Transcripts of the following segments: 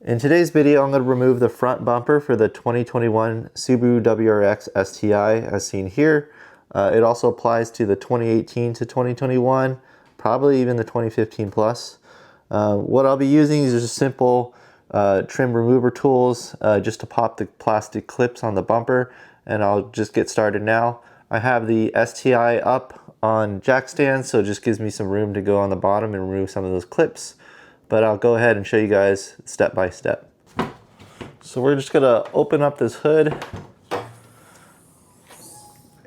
In today's video, I'm going to remove the front bumper for the 2021 Subaru WRX STI as seen here. It also applies to the 2018 to 2021, probably even the 2015 plus. What I'll be using is just simple trim remover tools just to pop the plastic clips on the bumper, and I'll just get started now. I have the STI up on jack stands, so it just gives me some room to go on the bottom and remove some of those clips. But I'll go ahead and show you guys step by step. So we're just gonna open up this hood,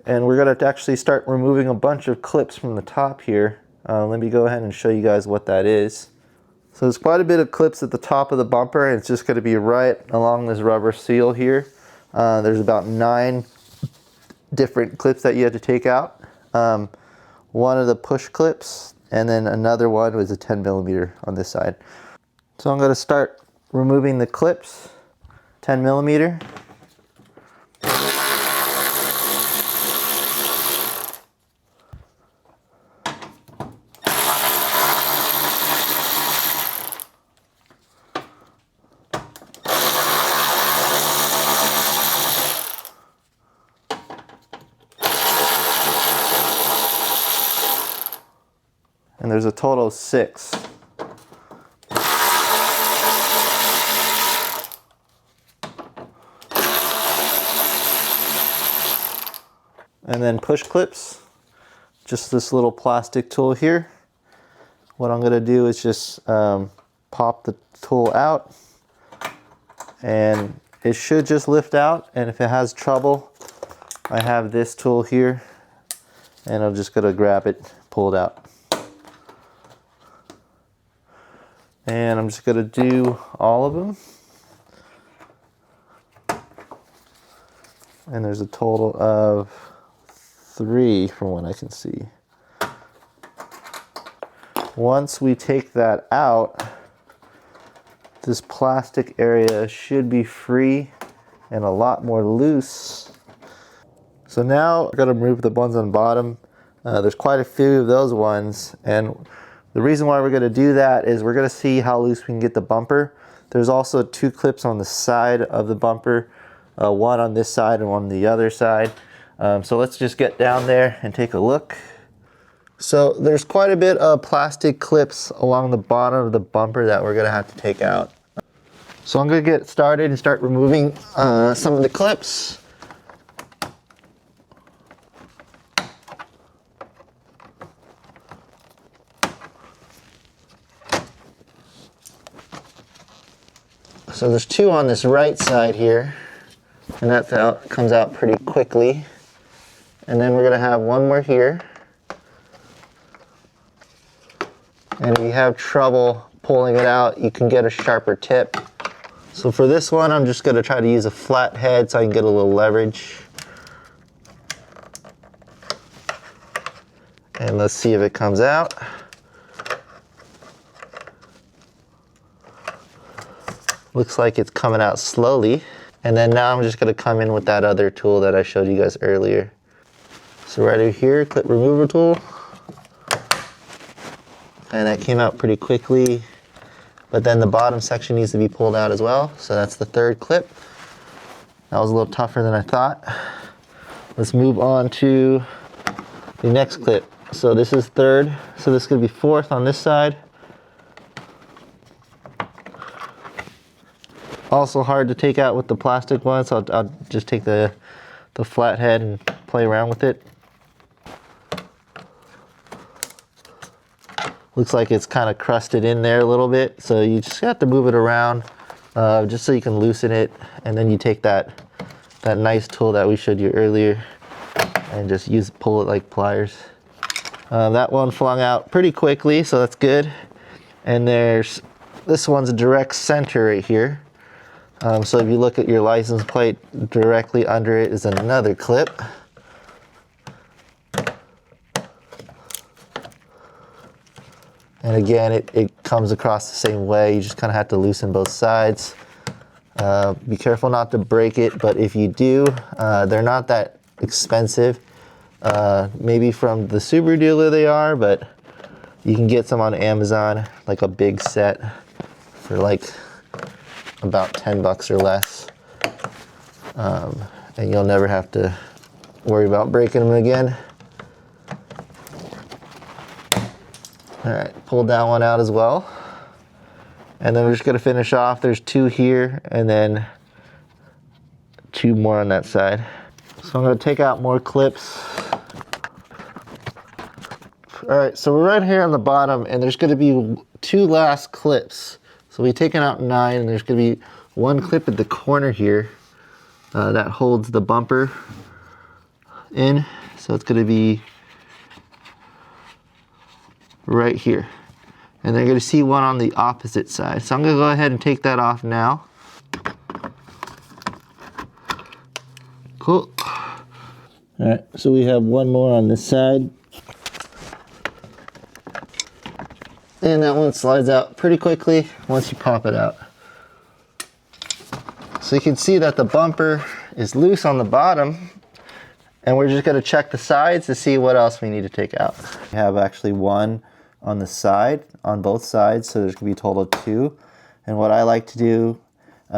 and we're gonna actually start removing a bunch of clips from the top here. Let me go ahead and show you guys what that is. So there's quite a bit of clips at the top of the bumper, and it's just gonna be right along this rubber seal here. There's about 9 different clips that you have to take out. One of the push clips, and then another one was a 10mm on this side. So I'm going to start removing the clips, 10mm. And there's a total of 6. And then push clips, just this little plastic tool here. What I'm gonna do is just pop the tool out, and it should just lift out, and if it has trouble, I have this tool here, and I'm just gonna grab it, pull it out. And I'm just going to do all of them. And there's a total of 3 from what I can see. Once we take that out, this plastic area should be free and a lot more loose. So now we're going to remove the ones on the bottom. There's quite a few of those ones, and the reason why we're going to do that is we're going to see how loose we can get the bumper. There's also 2 clips on the side of the bumper, one on this side and one on the other side. So let's just get down there and take a look. So there's quite a bit of plastic clips along the bottom of the bumper that we're going to have to take out. So I'm going to get started and start removing some of the clips. So there's 2 on this right side here, and that comes out pretty quickly. And then we're going to have 1 more here. And if you have trouble pulling it out, you can get a sharper tip. So for this one, I'm just going to try to use a flathead so I can get a little leverage. And let's see if it comes out. Looks like it's coming out slowly. And then now I'm just going to come in with that other tool that I showed you guys earlier. So right over here, clip remover tool. And that came out pretty quickly. But then the bottom section needs to be pulled out as well. So that's the 3rd clip. That was a little tougher than I thought. Let's move on to the next clip. So this is 3rd. So this is going to be 4th on this side. Also hard to take out with the plastic one, so I'll just take the flathead and play around with it. Looks like it's kind of crusted in there a little bit, so you just have to move it around just so you can loosen it, and then you take that nice tool that we showed you earlier and just pull it like pliers. That one flung out pretty quickly, so that's good. And this one's a direct center right here. So if you look at your license plate, directly under it is another clip. And again, it comes across the same way. You just kind of have to loosen both sides. Be careful not to break it, but if you do, they're not that expensive. Maybe from the Subaru dealer they are, but you can get some on Amazon, like a big set for like about 10 bucks or less. And you'll never have to worry about breaking them again. All right, pulled that one out as well. And then we're just gonna finish off. There's 2 here and then 2 more on that side. So I'm gonna take out more clips. All right, so we're right here on the bottom and there's gonna be 2 last clips. So we've taken out 9 and there's gonna be 1 clip at the corner here that holds the bumper in. So it's gonna be right here. And they're gonna see one on the opposite side. So I'm gonna go ahead and take that off now. Cool. All right, so we have 1 more on this side. And that one slides out pretty quickly once you pop it out. So you can see that the bumper is loose on the bottom, and we're just gonna check the sides to see what else we need to take out. We have actually 1 on the side, on both sides, so there's gonna be a total of 2. And what I like to do,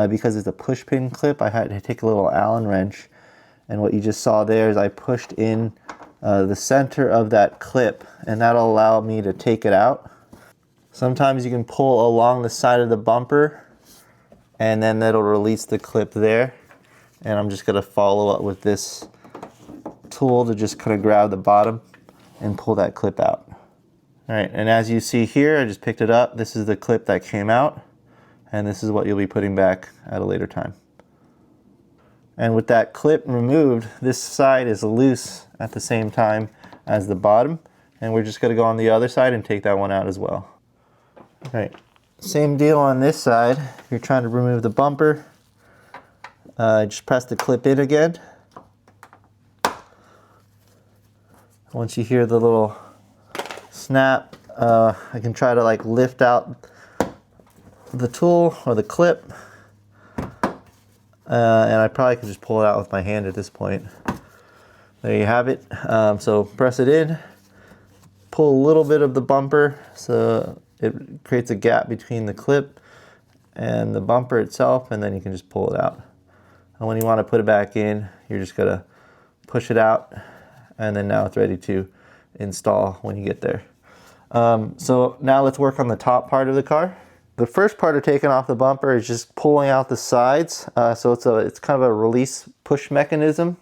because it's a push pin clip, I had to take a little Allen wrench, and what you just saw there is I pushed in the center of that clip, and that'll allow me to take it out. Sometimes you can pull along the side of the bumper, and then that'll release the clip there. And I'm just gonna follow up with this tool to just kind of grab the bottom and pull that clip out. All right, and as you see here, I just picked it up. This is the clip that came out, and this is what you'll be putting back at a later time. And with that clip removed, this side is loose at the same time as the bottom, and we're just gonna go on the other side and take that one out as well. All right, same deal on this side. If you're trying to remove the bumper, just press the clip in again. Once you hear the little snap, I can try to like lift out the tool or the clip, and I probably could just pull it out with my hand at this point. There you have it. So press it in, pull a little bit of the bumper so it creates a gap between the clip and the bumper itself, and then you can just pull it out. And when you want to put it back in, you're just gonna push it out, and then now it's ready to install when you get there. So now let's work on the top part of the car. The first part of taking off the bumper is just pulling out the sides. So it's kind of a release push mechanism.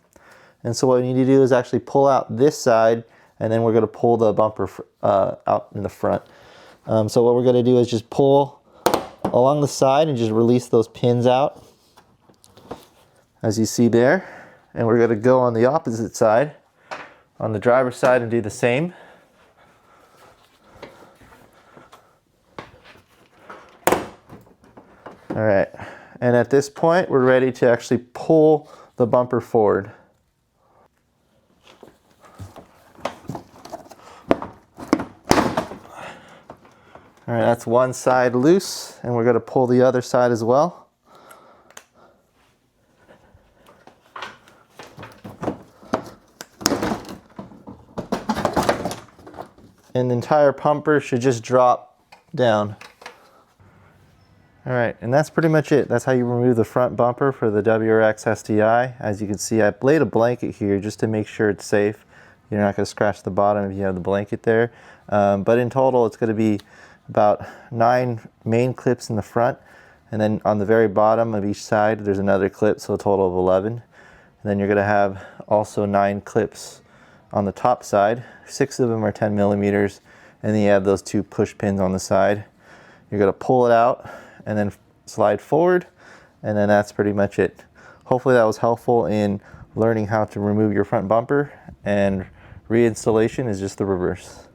And so what we need to do is actually pull out this side, and then we're gonna pull the bumper out in the front. So what we're gonna do is just pull along the side and just release those pins out, as you see there. And we're gonna go on the opposite side, on the driver's side, and do the same. All right, and at this point, we're ready to actually pull the bumper forward. All right, that's one side loose, and we're gonna pull the other side as well. And the entire bumper should just drop down. All right, and that's pretty much it. That's how you remove the front bumper for the WRX STI. As you can see, I laid a blanket here just to make sure it's safe. You're not gonna scratch the bottom if you have the blanket there. But in total, it's gonna be about 9 main clips in the front, and then on the very bottom of each side, there's another clip, so a total of 11. And then you're gonna have also 9 clips on the top side. 6 of them are 10 millimeters, and then you have those 2 push pins on the side. You're gonna pull it out and then slide forward, and then that's pretty much it. Hopefully that was helpful in learning how to remove your front bumper, and reinstallation is just the reverse.